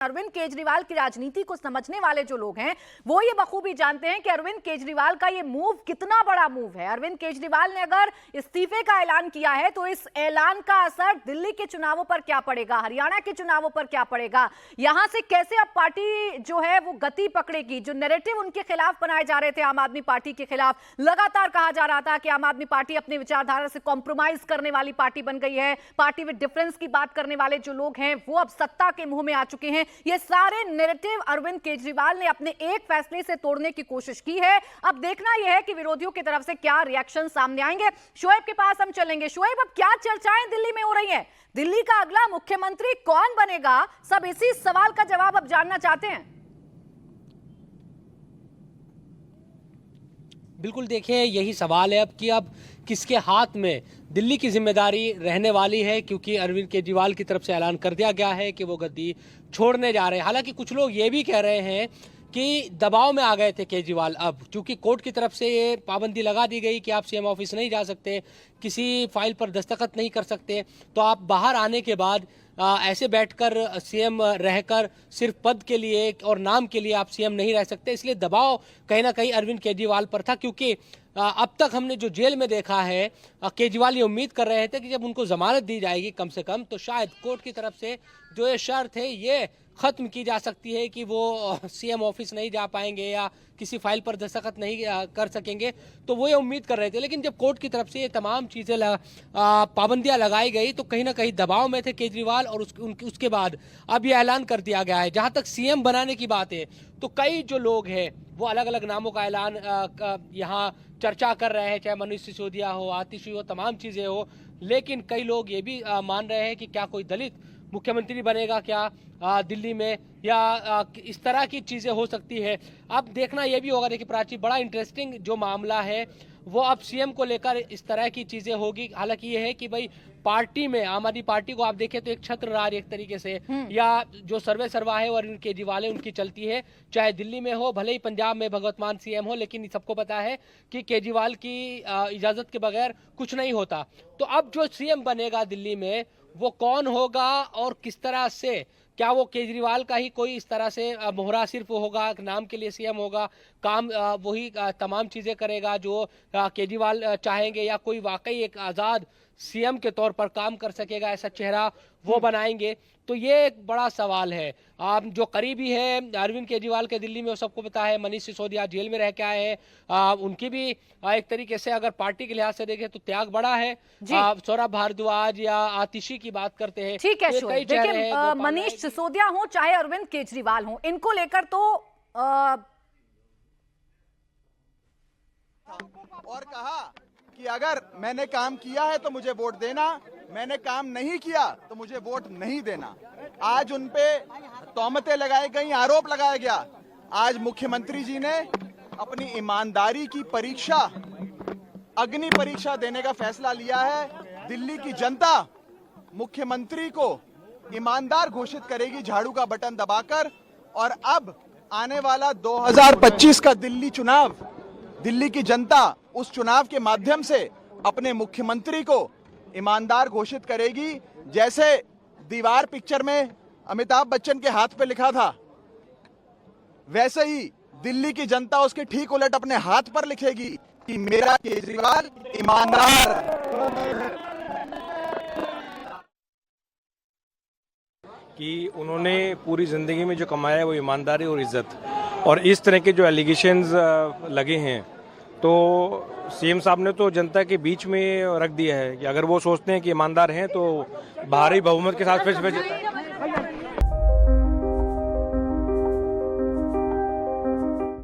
अरविंद केजरीवाल की राजनीति को समझने वाले जो लोग हैं वो ये बखूबी जानते हैं कि अरविंद केजरीवाल का ये मूव कितना बड़ा मूव है। अरविंद केजरीवाल ने अगर इस्तीफे का ऐलान किया है तो इस ऐलान का असर दिल्ली के चुनावों पर क्या पड़ेगा, हरियाणा के चुनावों पर क्या पड़ेगा, यहां से कैसे अब पार्टी जो है वो गति पकड़ेगी। जो नैरेटिव उनके खिलाफ बनाए जा रहे थे आम आदमी पार्टी के खिलाफ, लगातार कहा जा रहा था कि आम आदमी पार्टी अपनी विचारधारा से कॉम्प्रोमाइज करने वाली पार्टी बन गई है, पार्टी विद डिफरेंस की बात करने वाले जो लोग हैं वो अब सत्ता के मुंह में आ चुके हैं। ये सारे नैरेटिव अरविंद केजरीवाल ने अपने एक फैसले से तोड़ने की कोशिश की है। अब देखना यह है कि विरोधियों की तरफ से क्या रिएक्शन सामने आएंगे। शोएब के पास हम चलेंगे। शोएब, अब क्या चर्चाएं दिल्ली में हो रही हैं? दिल्ली का अगला मुख्यमंत्री कौन बनेगा? सब इसी सवाल का जवाब अब जानना चाहते हैं। बिल्कुल, देखिए यही सवाल है अब कि अब किसके हाथ में दिल्ली की जिम्मेदारी रहने वाली है, क्योंकि अरविंद केजरीवाल की तरफ से ऐलान कर दिया गया है कि वो गद्दी छोड़ने जा रहे हैं। हालांकि कुछ लोग ये भी कह रहे हैं कि दबाव में आ गए थे केजरीवाल, अब चूंकि कोर्ट की तरफ से ये पाबंदी लगा दी गई कि आप सीएम ऑफिस नहीं जा सकते, किसी फाइल पर दस्तखत नहीं कर सकते, तो आप बाहर आने के बाद ऐसे बैठकर सीएम रहकर सिर्फ पद के लिए और नाम के लिए आप सीएम नहीं रह सकते। इसलिए दबाव कहीं ना कहीं अरविंद केजरीवाल पर था, क्योंकि अब तक हमने जो जेल में देखा है, केजरीवाल ये उम्मीद कर रहे थे कि जब उनको जमानत दी जाएगी कम से कम, तो शायद कोर्ट की तरफ से जो ये शर्त है ये खत्म की जा सकती है कि वो सीएम ऑफिस नहीं जा पाएंगे या किसी फाइल पर दस्तखत नहीं कर सकेंगे, तो वो ये उम्मीद कर रहे थे। लेकिन जब कोर्ट की तरफ से ये तमाम चीज़ें पाबंदियां लगाई गई तो कहीं ना कहीं दबाव में थे केजरीवाल, और उसके बाद अब ये ऐलान कर दिया गया है। जहां तक सीएम बनाने की बात है तो कई जो लोग हैं वो अलग अलग नामों का ऐलान यहाँ चर्चा कर रहे हैं, चाहे मनीष सिसोदिया हो, आतिशी हो, तमाम चीज़ें हो। लेकिन कई लोग ये भी मान रहे हैं कि क्या कोई दलित मुख्यमंत्री बनेगा क्या दिल्ली में, या इस तरह की चीज़ें हो सकती है। अब देखना यह भी होगा। देखिए प्राची, बड़ा इंटरेस्टिंग जो मामला है वो अब सीएम को लेकर इस तरह की चीज़ें होगी। हालांकि ये है कि भाई पार्टी में आम आदमी पार्टी को आप देखें तो एक छत्र राज एक तरीके से, या जो सर्वे सर्वा है और केजरीवाल है उनकी चलती है, चाहे दिल्ली में हो, भले ही पंजाब में भगवंत मान सीएम हो, लेकिन सबको पता है कि केजरीवाल की इजाजत के बगैर कुछ नहीं होता। तो अब जो सीएम बनेगा दिल्ली में वो कौन होगा और किस तरह से, क्या वो केजरीवाल का ही कोई इस तरह से मोहरा सिर्फ होगा, नाम के लिए सीएम होगा, काम वही तमाम चीजें करेगा जो केजरीवाल चाहेंगे, या कोई वाकई एक आजाद सीएम के तौर पर काम कर सकेगा, ऐसा चेहरा वो बनाएंगे? तो ये एक बड़ा सवाल है। आप जो करीबी है अरविंद केजरीवाल के दिल्ली में वो सबको पता है, मनीष सिसोदिया जेल में रह के आए हैं, उनकी भी एक तरीके से अगर पार्टी के लिहाज से देखें तो त्याग बड़ा है। सौरभ भारद्वाज या आतिशी की बात करते हैं, ठीक है। देखिए मनीष सिसोदिया हो चाहे अरविंद केजरीवाल हो, इनको लेकर तो और कहा कि अगर मैंने काम किया है तो मुझे वोट देना, मैंने काम नहीं किया तो मुझे वोट नहीं देना। आज उनपे तोहमतें लगाई गई, आरोप लगाया गया। आज मुख्यमंत्री जी ने अपनी ईमानदारी की परीक्षा, अग्नि परीक्षा देने का फैसला लिया है। दिल्ली की जनता मुख्यमंत्री को ईमानदार घोषित करेगी झाड़ू का बटन दबाकर, और अब आने वाला 2025 का दिल्ली चुनाव, दिल्ली की जनता उस चुनाव के माध्यम से अपने मुख्यमंत्री को ईमानदार घोषित करेगी। जैसे दीवार पिक्चर में अमिताभ बच्चन के हाथ पे लिखा था, वैसे ही दिल्ली की जनता उसके ठीक उलट अपने हाथ पर लिखेगी कि मेरा केजरीवाल ईमानदार। कि उन्होंने पूरी जिंदगी में जो कमाया है वो ईमानदारी और इज्जत, और इस तरह के जो एलिगेशंस लगे हैं तो सीएम साहब ने तो जनता के बीच में रख दिया है कि अगर वो सोचते हैं कि ईमानदार हैं तो भारी बहुमत के साथ फिर